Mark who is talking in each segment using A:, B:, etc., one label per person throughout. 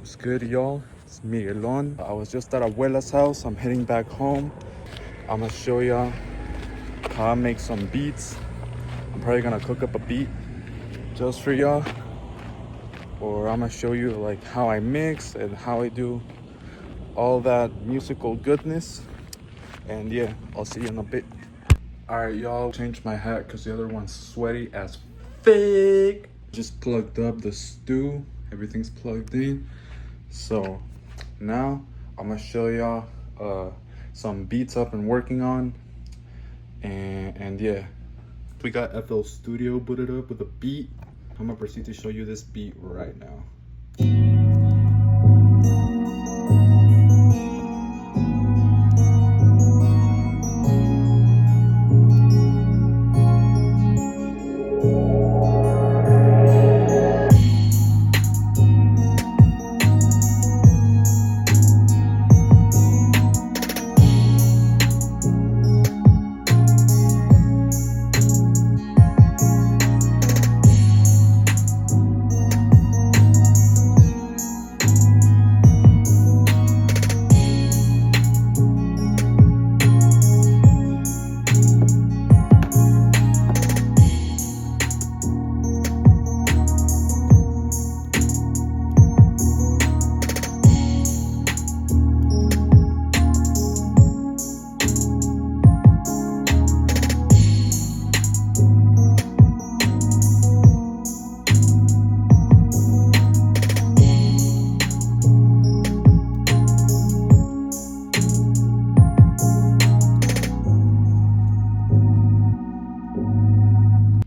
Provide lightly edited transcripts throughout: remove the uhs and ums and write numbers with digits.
A: What's good, y'all? It's Miguel. I was just at Abuela's house. I'm heading back home. I'm gonna show y'all how I make some beats. I'm probably gonna cook up a beat just for y'all, or I'm gonna show you like how I mix and how I do all that musical goodness. And yeah, I'll see you in a bit. All right, y'all, changed my hat because the other one's sweaty as fake. Just plugged up the stew. Everything's plugged in. So now I'm gonna show y'all some beats I've been working on, and yeah, we got FL Studio booted up with a beat. I'm gonna proceed to show you this beat right now.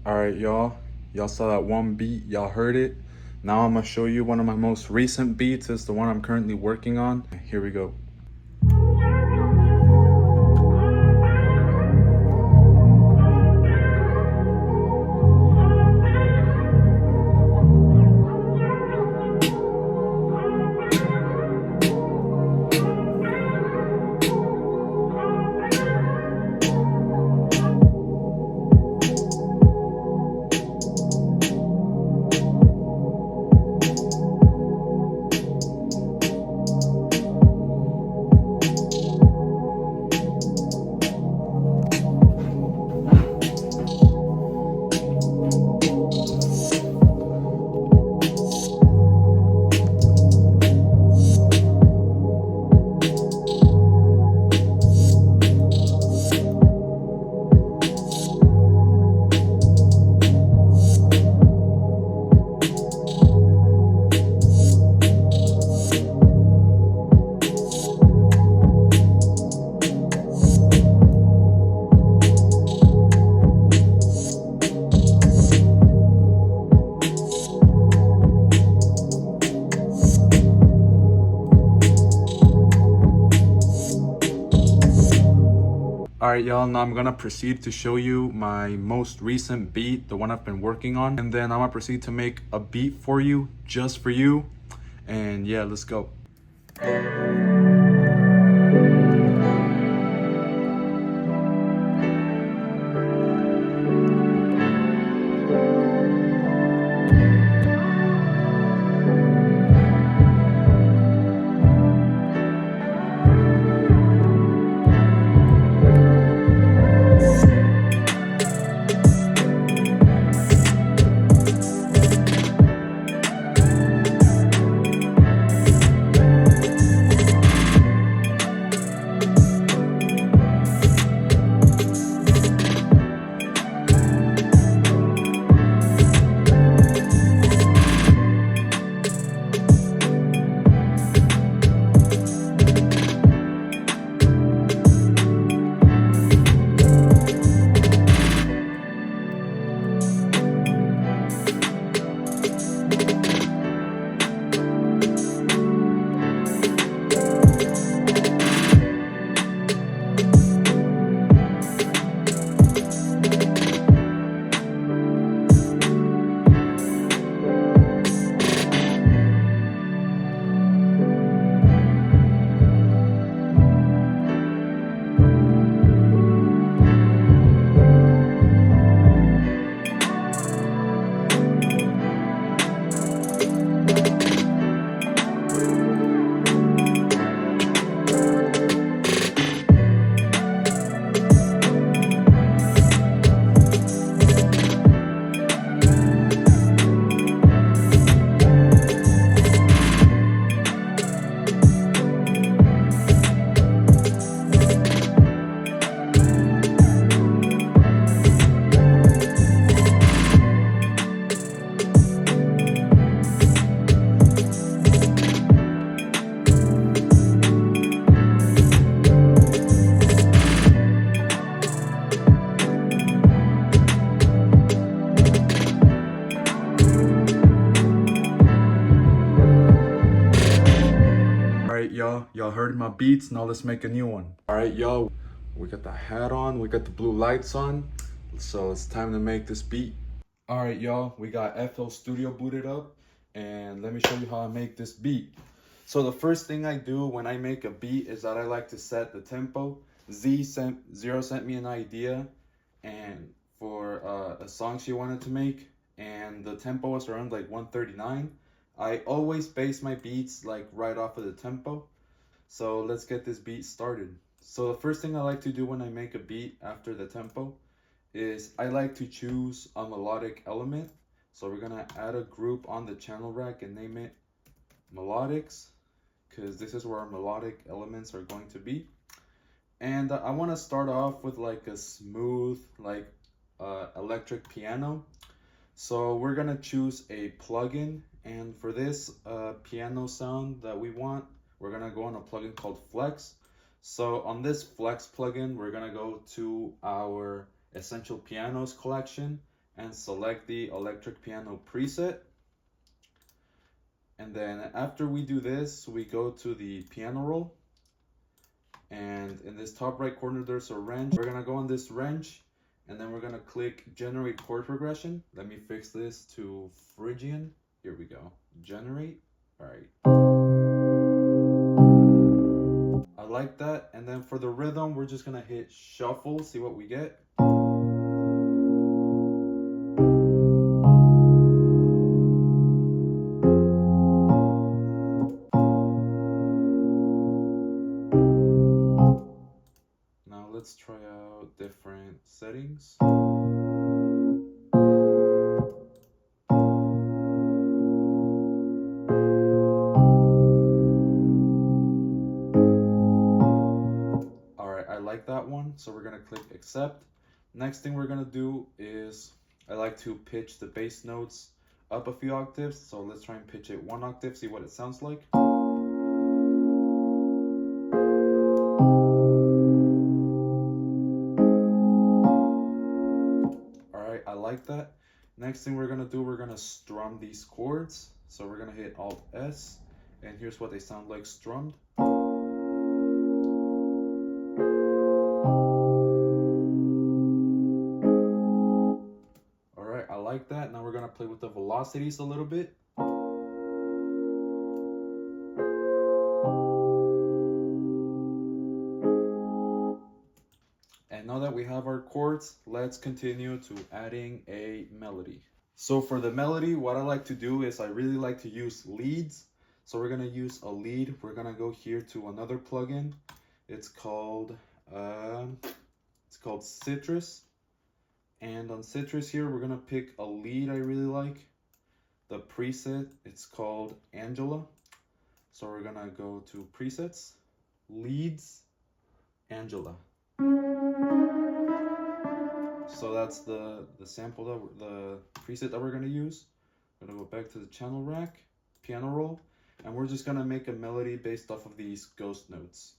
A: All right, y'all saw that one beat, y'all heard it. Now I'm gonna show you one of my most recent beats. It's the one I'm currently working on. Here we go. All right, y'all, now I'm gonna proceed to show you my most recent beat, the one I've been working on. And then I'm gonna proceed to make a beat for you, just for you. And yeah, let's go. y'all. Y'all heard my beats. Now let's make a new one. All right, y'all. We got the hat on. We got the blue lights on. So it's time to make this beat. All right, y'all. We got FL Studio booted up. And let me show you how I make this beat. So the first thing I do when I make a beat is that I like to set the tempo. Zero sent me an idea and for a song she wanted to make, and the tempo was around like 139. I always base my beats like right off of the tempo. So let's get this beat started. So the first thing I like to do when I make a beat after the tempo is I like to choose a melodic element. So we're gonna add a group on the channel rack and name it melodics, because this is where our melodic elements are going to be. And I want to start off with like a smooth like electric piano. So we're gonna choose a plugin, and for this piano sound that we want, we're gonna go on a plugin called Flex. So on this Flex plugin, we're gonna go to our Essential Pianos collection and select the electric piano preset. And then after we do this, we go to the piano roll. And in this top right corner, there's a wrench. We're gonna go on this wrench, and then we're gonna click generate chord progression. Let me fix this to Phrygian. Here we go, generate. All right. I like that. And then for the rhythm, we're just gonna hit shuffle, see what we get. Now let's try out different settings. Alright, I like that one, so we're gonna click accept. Next thing we're gonna do is I like to pitch the bass notes up a few octaves. So let's try and pitch it 1 octave, see what it sounds like. Alright, I like that. Next thing we're gonna do, we're gonna strum these chords. So we're gonna hit Alt S, and here's what they sound like strummed. Alright, I like that. Now we're gonna play with the velocities a little bit. And now that we have our chords, let's continue to adding a melody. So for the melody, what I like to do is I really like to use leads. So we're gonna use a lead. We're gonna go here to another plugin. It's called Citrus. And on Citrus here, we're gonna pick a lead I really like. The preset, it's called Angela. So we're gonna go to presets, leads, Angela. So that's the sample that the preset that we're gonna use. I'm gonna go back to the channel rack, piano roll, and we're just gonna make a melody based off of these ghost notes.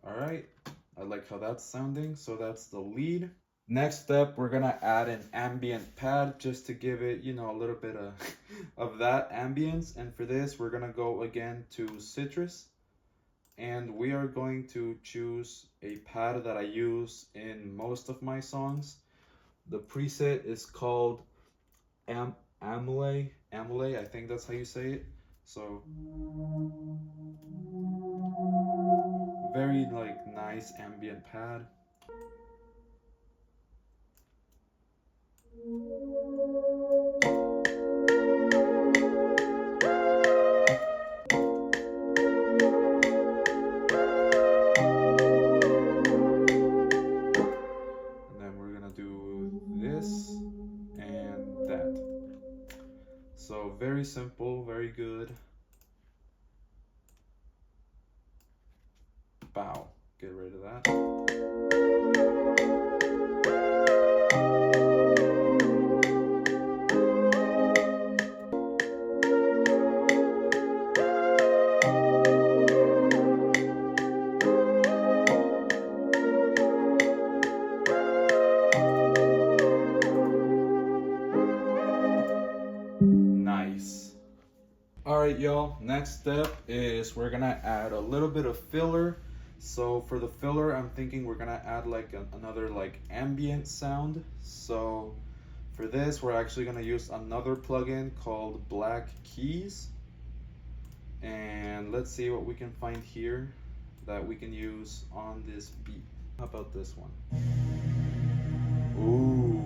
A: Alright, I like how that's sounding, so that's the lead. Next step, we're gonna add an ambient pad just to give it, a little bit of that ambience. And for this, we're gonna go again to Citrus, and we are going to choose a pad that I use in most of my songs. The preset is called Amule, I think that's how you say it. So very nice ambient pad. And then we're gonna do this and that. So very simple, very good. Bow. Get rid of that. y'all, next step is we're gonna add a little bit of filler. So for the filler, I'm thinking we're gonna add like another like ambient sound. So for this, we're actually gonna use another plugin called Black Keys. And let's see what we can find here that we can use on this beat. How about this one? Ooh.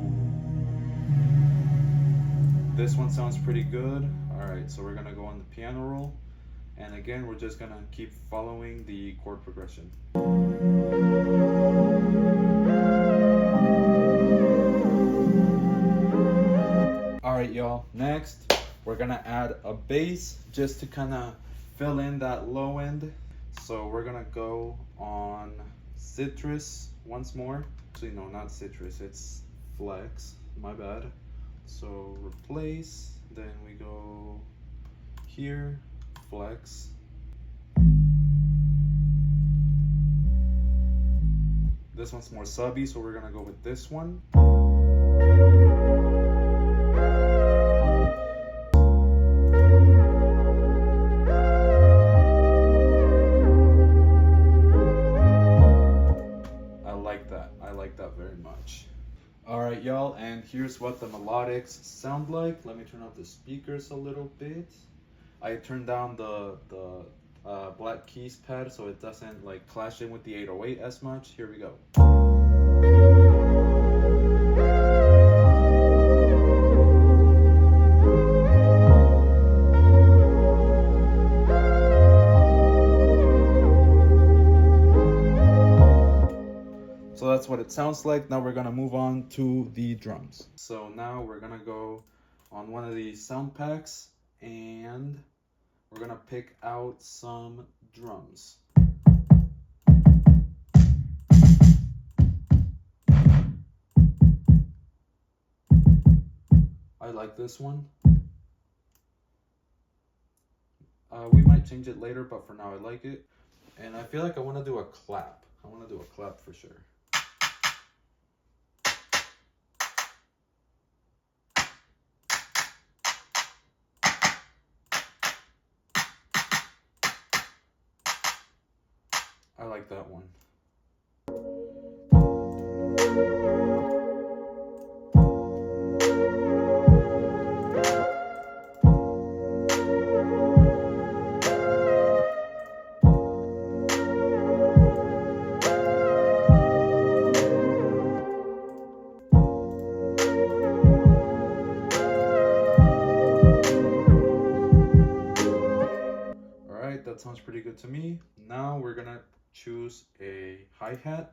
A: This one sounds pretty good. All right, so we're gonna go on the piano roll. And again, we're just gonna keep following the chord progression. All right, y'all, next, we're gonna add a bass just to kind of fill in that low end. So we're gonna go on citrus once more. Actually, no, not citrus, it's flex, my bad. So replace, then we go here, flex. This one's more subby, so we're gonna go with this one. I like that very much. All right, y'all, and here's what the melodics sound like. Let me turn off the speakers a little bit. I turned down the Black Keys pad so it doesn't like clash in with the 808 as much. Here we go. So that's what it sounds like. Now we're gonna move on to the drums. So now we're gonna go on one of these sound packs and we're gonna pick out some drums. I like this one. We might change it later, but for now I like it. And I feel like I wanna do a clap. I wanna do a clap for sure. I like that one. All right, that sounds pretty good to me. Now we're gonna choose a hi-hat.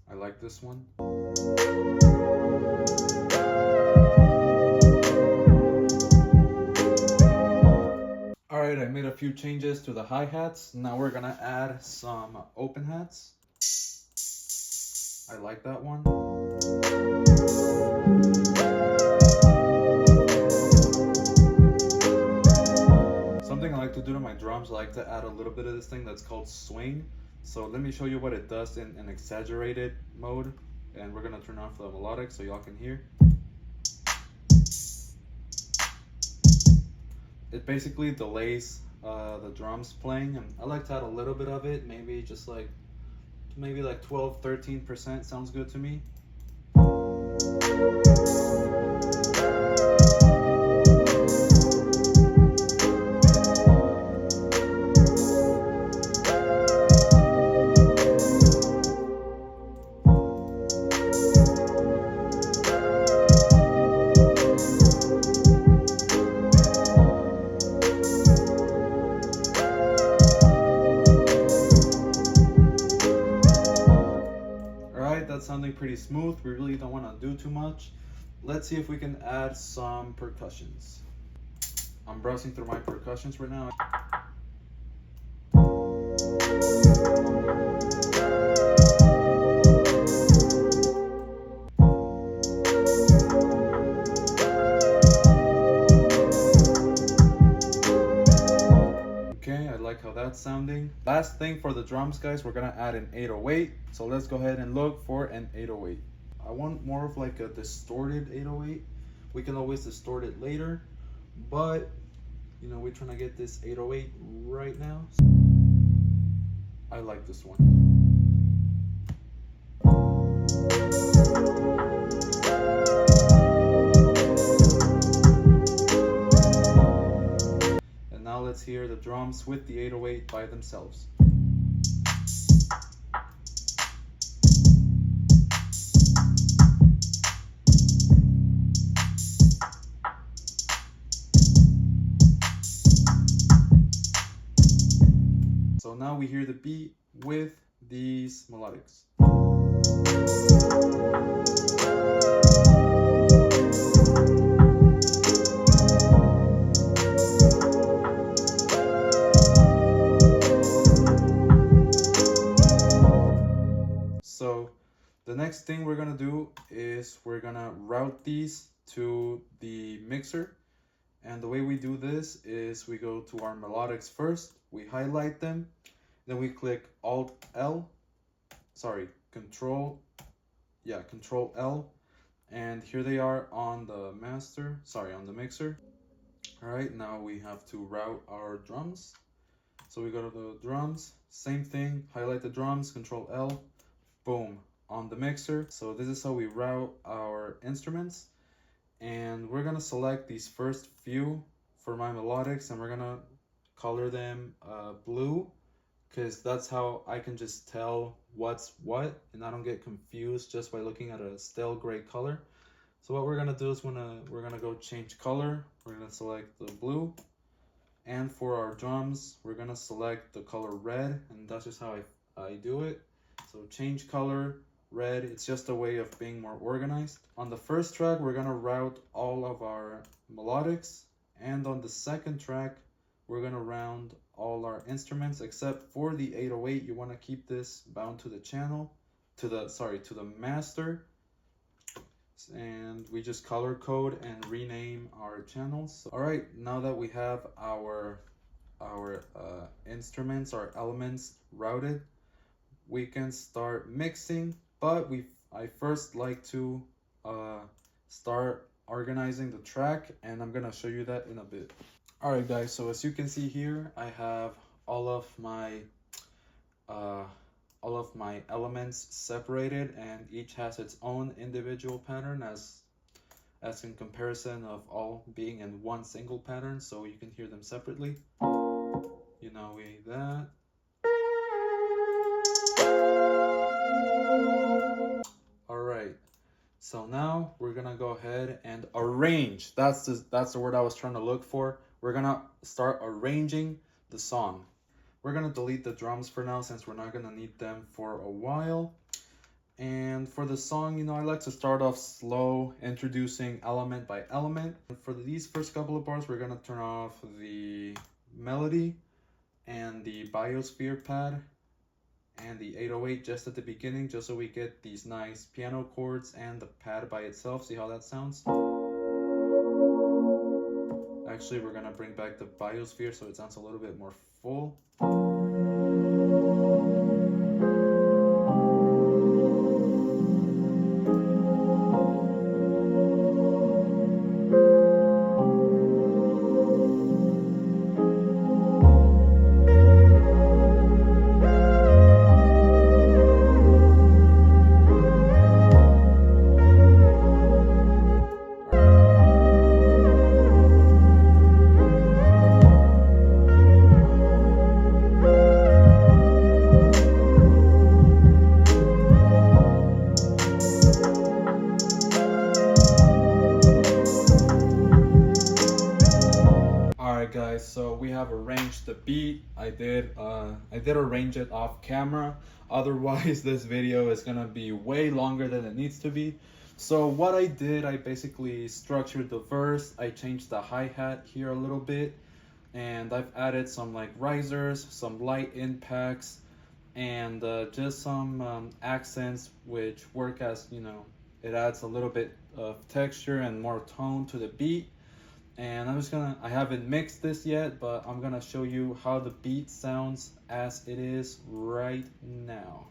A: I like this one. All right, I made a few changes to the hi-hats. Now we're gonna add some open hats. I like that one. Something I like to do to my drums, I like to add a little bit of this thing that's called swing. So let me show you what it does in an exaggerated mode. And we're gonna turn off the melodic so y'all can hear. It basically delays the drums playing, and I like to add a little bit of it, maybe just like 12-13% sounds good to me. That's sounding pretty smooth. We really don't want to do too much. Let's see if we can add some percussions. I'm browsing through my percussions right now. Okay, I like how that's sounding. Last thing for the drums, guys, we're gonna add an 808. So let's go ahead and look for an 808. I want more of like a distorted 808. We can always distort it later, but you know, we're trying to get this 808 right now. I like this one. And now let's hear the drums with the 808 by themselves. So now we hear the beat with these melodics. So the next thing we're gonna do is we're gonna route these to the mixer. And the way we do this is we go to our melodics first, we highlight them, then we click Control L, and here they are on the on the mixer. All right, now we have to route our drums. So we go to the drums, same thing, highlight the drums, Control L, boom, on the mixer. So this is how we route our instruments. And we're gonna select these first few for my melodics, and we're gonna color them blue, because that's how I can just tell what's what, and I don't get confused just by looking at a stale gray color. So what we're gonna do is we're gonna go change color. We're gonna select the blue, and for our drums, we're gonna select the color red, and that's just how I do it. So change color, red. It's just a way of being more organized. On the first track, we're gonna route all of our melodics, and on the second track, we're gonna round all our instruments except for the 808. You want to keep this bound to the channel, to the master, and we just color code and rename our channels. All right, now that we have our instruments, our elements routed, we can start mixing. But I first like to start organizing the track, and I'm gonna show you that in a bit. All right, guys. So as you can see here, I have all of my elements separated, and each has its own individual pattern, as in comparison of all being in one single pattern. So you can hear them separately. You know, that. So now we're gonna go ahead and arrange. That's the word I was trying to look for. We're gonna start arranging the song. We're gonna delete the drums for now, since we're not gonna need them for a while. And for the song, you know, I like to start off slow, introducing element by element. And for these first couple of bars, we're gonna turn off the melody and the biosphere pad and the 808 just at the beginning, just so we get these nice piano chords and the pad by itself. See how that sounds? Actually, we're gonna bring back the biosphere so it sounds a little bit more full. Guys, so we have arranged the beat. I did arrange it off camera, otherwise this video is gonna be way longer than it needs to be. So what I did, I basically structured the verse. I changed the hi-hat here a little bit, and I've added some like risers, some light impacts, and just some accents, which work as, you know, it adds a little bit of texture and more tone to the beat. And I haven't mixed this yet, but I'm gonna show you how the beat sounds as it is right now.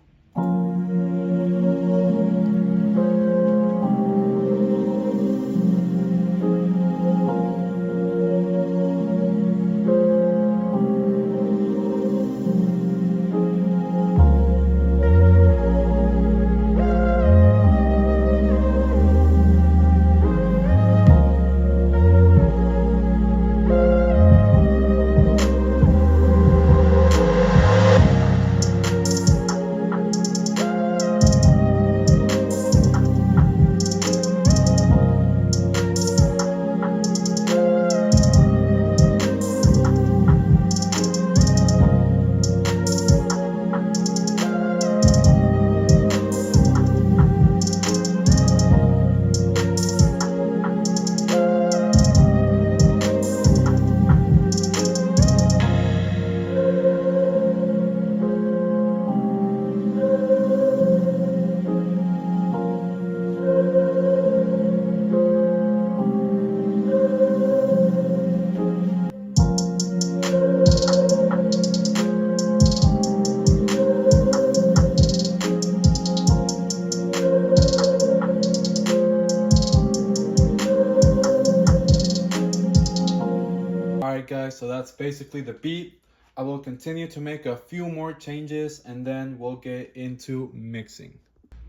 A: guys, so that's basically the beat. I will continue to make a few more changes and then we'll get into mixing.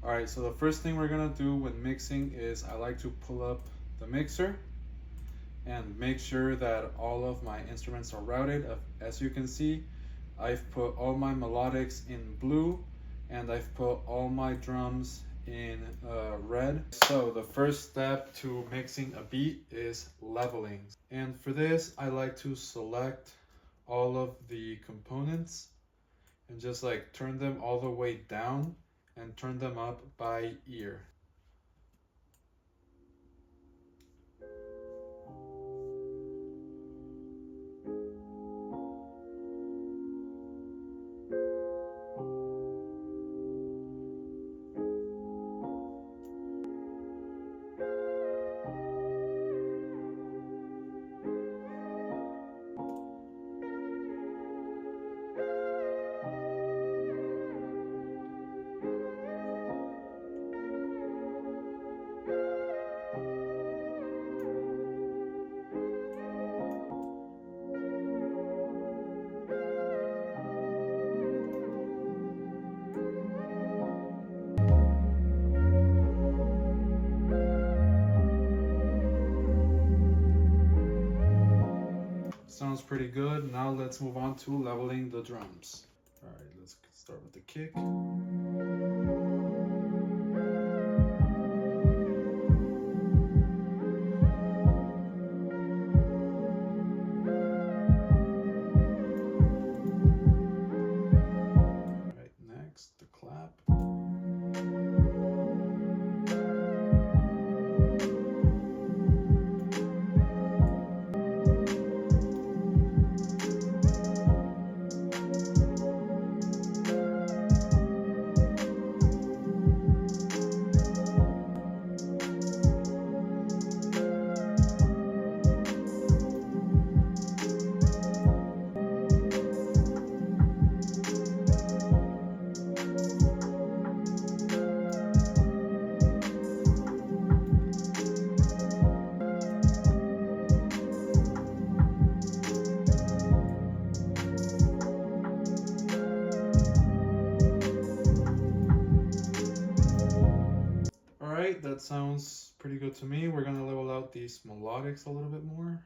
A: All right, so the first thing we're gonna do with mixing is I like to pull up the mixer and make sure that all of my instruments are routed. As you can see, I've put all my melodics in blue and I've put all my drums in red. So the first step to mixing a beat is leveling. And for this, I like to select all of the components and just like turn them all the way down and turn them up by ear. Sounds pretty good. Now let's move on to leveling the drums. All right, let's start with the kick. All right, next the clap. Alright, that sounds pretty good to me. We're gonna level out these melodics a little bit more.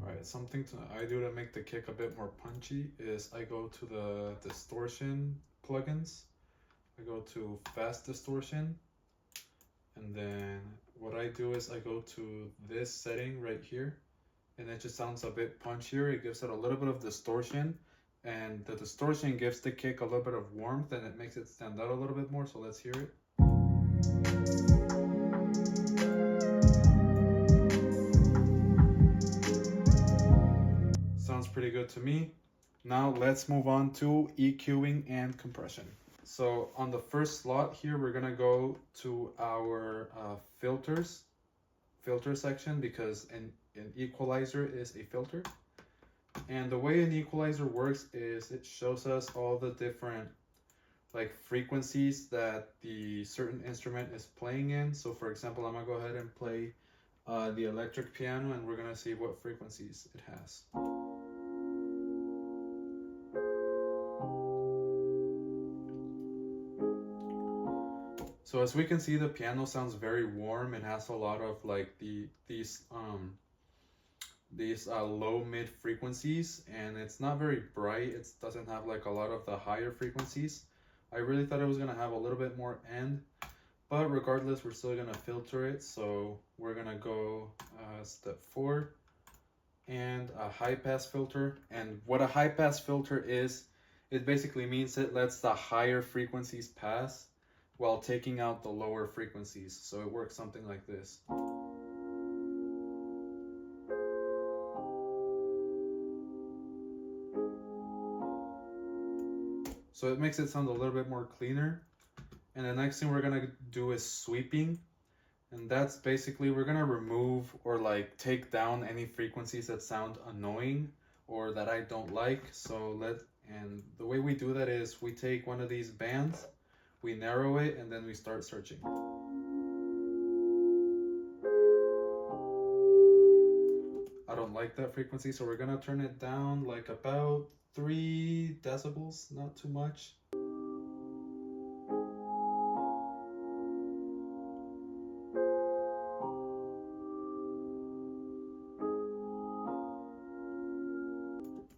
A: Alright, something I do to make the kick a bit more punchy is I go to the distortion plugins. I go to fast distortion. And then what I do is I go to this setting right here and it just sounds a bit punchier. It gives it a little bit of distortion and the distortion gives the kick a little bit of warmth and it makes it stand out a little bit more. So let's hear it. Sounds pretty good to me. Now let's move on to EQing and compression. So on the first slot here, we're gonna go to our filter section because an equalizer is a filter. And the way an equalizer works is it shows us all the different like frequencies that the certain instrument is playing in. So for example, I'm gonna go ahead and play the electric piano and we're gonna see what frequencies it has. So as we can see, the piano sounds very warm. It has a lot of like these low mid frequencies, and it's not very bright. It doesn't have like a lot of the higher frequencies. I really thought it was gonna have a little bit more end, but regardless, we're still gonna filter it. So we're gonna go step 4 and a high pass filter. And what a high pass filter is, it basically means it lets the higher frequencies pass while taking out the lower frequencies. So it works something like this. So it makes it sound a little bit more cleaner. And the next thing we're gonna do is sweeping. And that's basically, we're gonna remove or like take down any frequencies that sound annoying or that I don't like. And the way we do that is we take one of these bands, we narrow it, and then we start searching. I don't like that frequency, so we're gonna turn it down like about 3 decibels, not too much.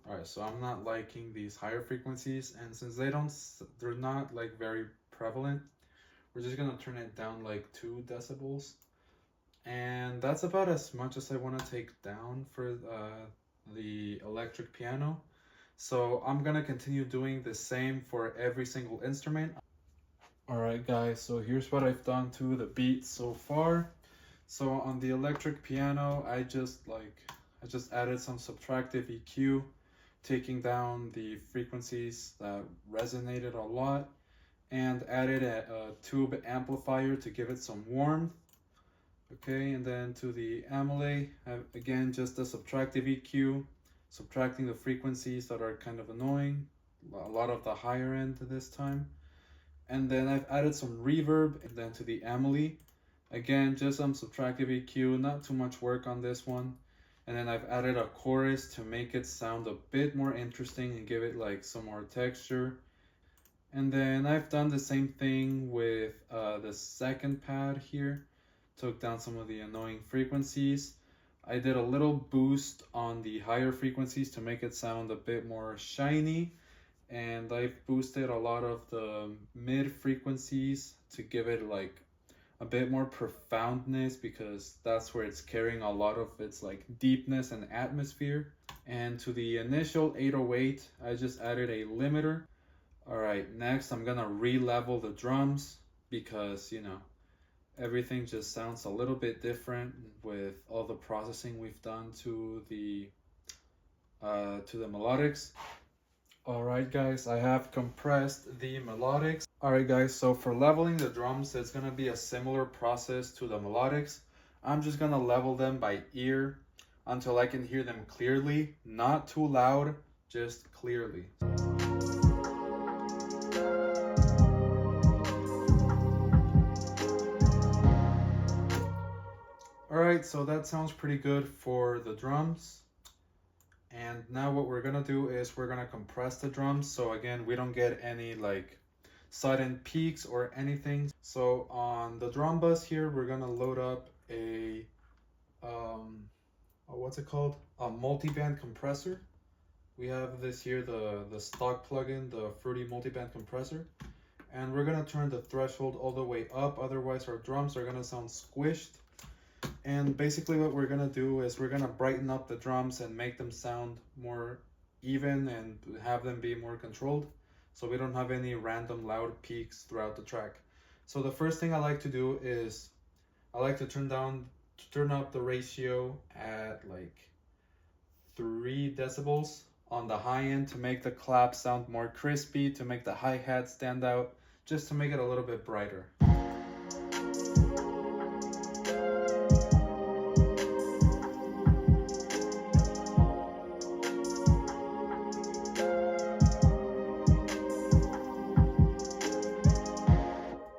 A: Alright, so I'm not liking these higher frequencies, and since they're not like very prevalent, we're just gonna turn it down like 2 decibels. And that's about as much as I want to take down for the electric piano. So I'm gonna continue doing the same for every single instrument. Alright guys, so here's what I've done to the beat so far. So on the electric piano, I just added some subtractive EQ, taking down the frequencies that resonated a lot, and added a tube amplifier to give it some warmth. Okay, and then to the amylase, again, just a subtractive EQ, subtracting the frequencies that are kind of annoying, a lot of the higher end this time. And then I've added some reverb, and then to the amylase, again, just some subtractive EQ, not too much work on this one. And then I've added a chorus to make it sound a bit more interesting and give it like some more texture. And then I've done the same thing with the second pad here. Took down some of the annoying frequencies. I did a little boost on the higher frequencies to make it sound a bit more shiny. And I've boosted a lot of the mid frequencies to give it like a bit more profoundness, because that's where it's carrying a lot of its like deepness and atmosphere. And to the initial 808, I just added a limiter. Alright, next I'm gonna re-level the drums because, you know, everything just sounds a little bit different with all the processing we've done to the melodics. Alright guys, I have compressed the melodics. Alright guys, so for leveling the drums, it's gonna be a similar process to the melodics. I'm just gonna level them by ear until I can hear them clearly, not too loud, just clearly. Alright, so that sounds pretty good for the drums. And now what we're gonna do is we're gonna compress the drums, so again we don't get any like sudden peaks or anything. So on the drum bus here, we're gonna load up a what's it called? A multiband compressor. We have this here, the stock plugin, the Fruity multiband compressor. And we're gonna turn the threshold all the way up, otherwise our drums are gonna sound squished. And basically what we're gonna do is we're gonna brighten up the drums and make them sound more even and have them be more controlled, so we don't have any random loud peaks throughout the track. So the first thing I like to do is I like to turn up the ratio at like 3 decibels on the high end to make the clap sound more crispy, to make the hi-hat stand out, just to make it a little bit brighter.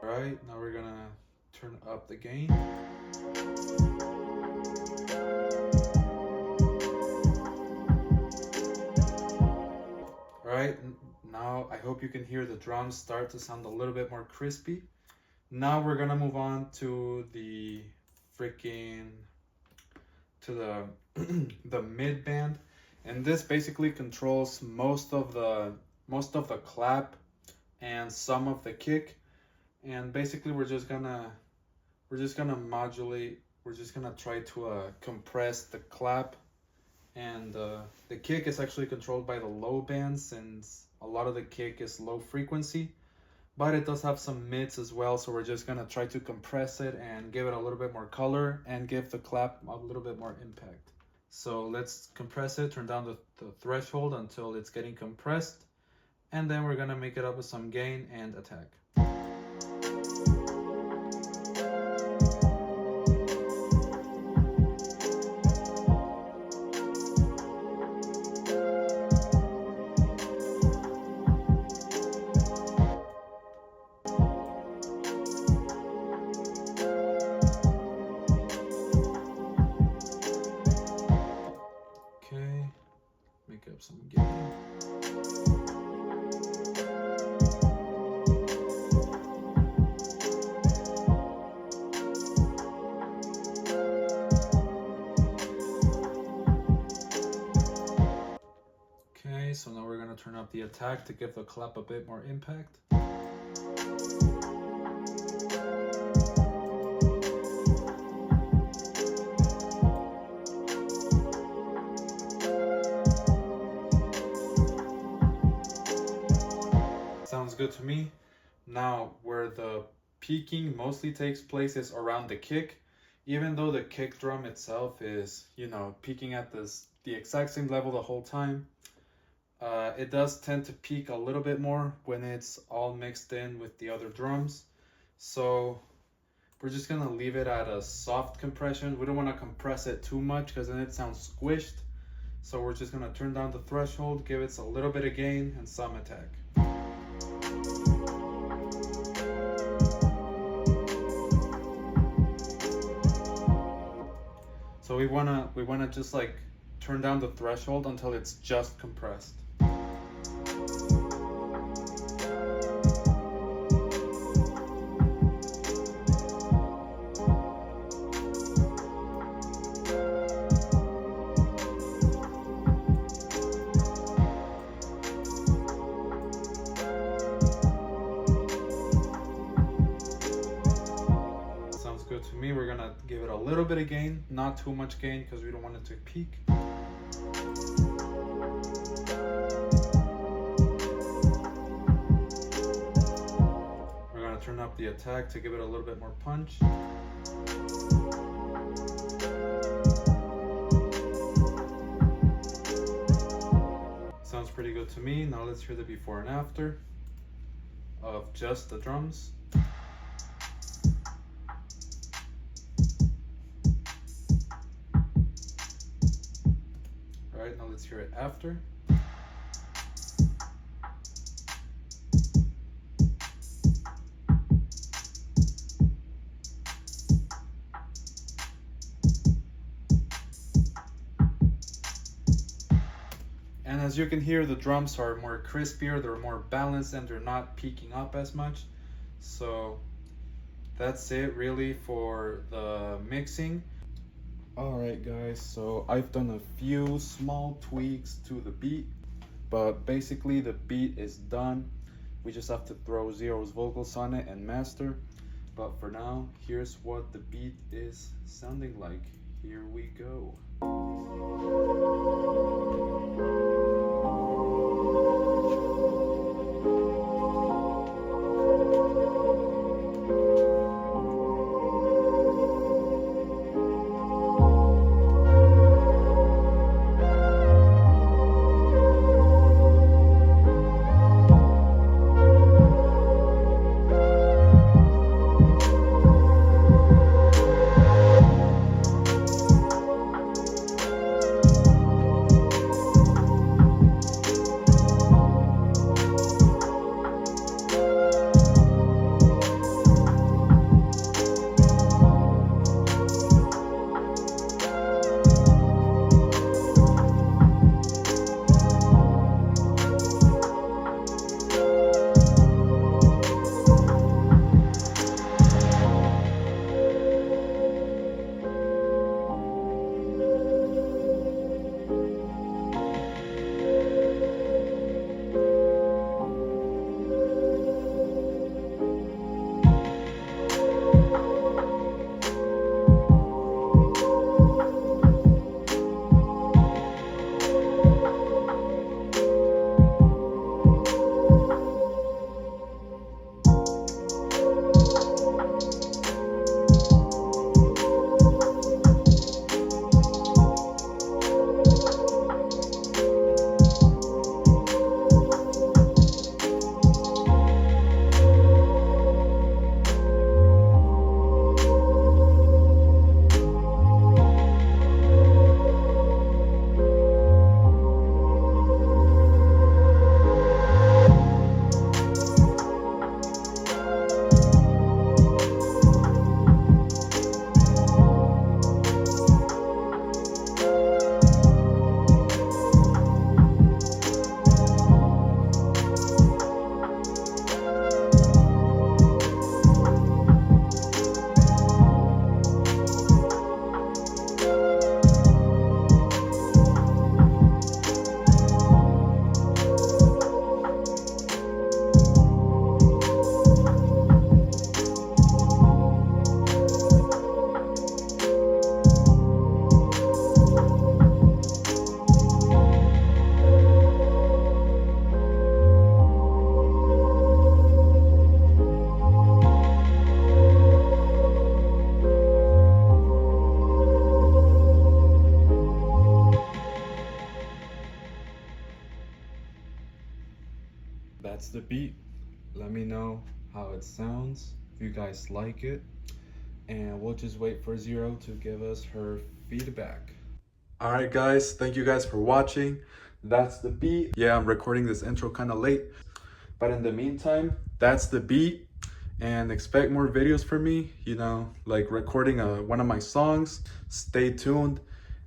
A: Alright, now we're gonna turn up the gain. Alright, now I hope you can hear the drums start to sound a little bit more crispy. Now we're gonna move on to the the mid band, and this basically controls most of the clap and some of the kick. And basically we're just gonna modulate, we're just gonna try to compress the clap, and the kick is actually controlled by the low band, since a lot of the kick is low frequency, but it does have some mids as well, so we're just gonna try to compress it and give it a little bit more color and give the clap a little bit more impact. So let's compress it, turn down the threshold until it's getting compressed, and then we're gonna make it up with some gain and attack.
B: Make up some gain. Okay, so now we're gonna turn up the attack to give the clap a bit more impact. Sounds good to me. Now, where the peaking mostly takes place is around the kick. Even though the kick drum itself is, peaking at the exact same level the whole time, it does tend to peak a little bit more when it's all mixed in with the other drums. So we're just gonna leave it at a soft compression. We don't want to compress it too much because then it sounds squished. So we're just gonna turn down the threshold, give it a little bit of gain and some attack. So we wanna just like turn down the threshold until it's just compressed. Good to me. We're gonna give it a little bit of gain, not too much gain because we don't want it to peak. We're gonna turn up the attack to give it a little bit more punch. Sounds pretty good to me. Now let's hear the before and after of just the drums. Alright, now let's hear it after. And as you can hear, the drums are more crispier, they're more balanced, and they're not peaking up as much. So that's it really for the mixing. Alright guys, so I've done a few small tweaks to the beat, but basically the beat is done. We just have to throw Zero's vocals on it and master. But for now, here's what the beat is sounding like. Here we go.
A: beat. Let me know how it sounds, if you guys like it. And we'll just wait for Zero to give us her feedback. All right, guys, thank you guys for watching. That's the beat. Yeah, I'm recording this intro kind of late, but in the meantime, that's the beat. And expect more videos from me, you know, like recording one of my songs. Stay tuned.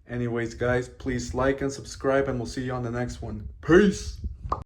A: Anyways, guys, please like and subscribe, and we'll see you on the next one. Peace.